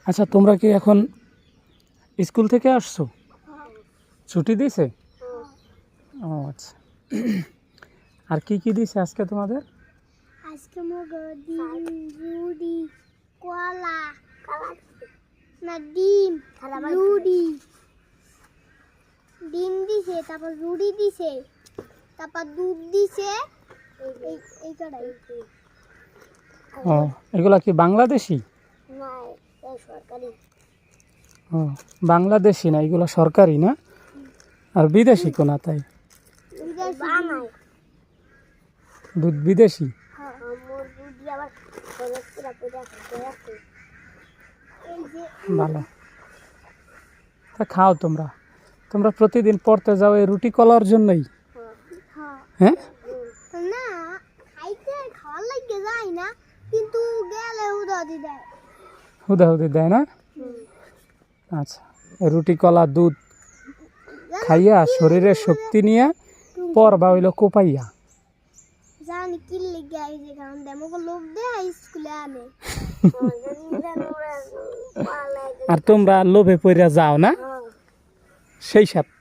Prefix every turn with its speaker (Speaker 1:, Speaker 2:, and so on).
Speaker 1: আচ্ছা, তোমরা কি এখন স্কুল থেকে আসছো? ছুটি দিছে? ও আচ্ছা। আর কি কি দিছে আজকে তোমাদের?
Speaker 2: আজকে মগো ডিম, রুটি, কলা, না ডিম, রুটি, ডিম দিছে, তারপর রুটি দিছে, তারপর দুধ দিছে, এই কড়াই।
Speaker 1: ও, এগুলা কি বাংলাদেশি?
Speaker 2: না, এই সরকারি।
Speaker 1: ও, বাংলাদেশি না, এগুলো সরকারি না? আর বিদেশি কোনা তাই?
Speaker 2: বানায়।
Speaker 1: দুধ বিদেশি?
Speaker 2: হ্যাঁ, মোর রুটি আবার খরচ করে রাখতে। এই যে
Speaker 1: ভালো। তা খাও তোমরা। তোমরা প্রতিদিন পড়তে যাও এই রুটি কলার জন্যই? হ্যাঁ।
Speaker 2: না, খাইতে খাওয়ার লাগে যায় না, কিন্তু গেলে উদাদি দেয়।
Speaker 1: হুদাহুদি দেয় না? আচ্ছা, রুটি কলা দুধ খাইয়া শরীরের শক্তি নিয়ে পড়বা হইল কোপাইয়া।
Speaker 2: জানি কি লেগে এই যে কারণ দেমো লোক দেয় স্কুলে আনে।
Speaker 1: আর তোমরা লোভে পড়িয়া যাও না? সেই সাথে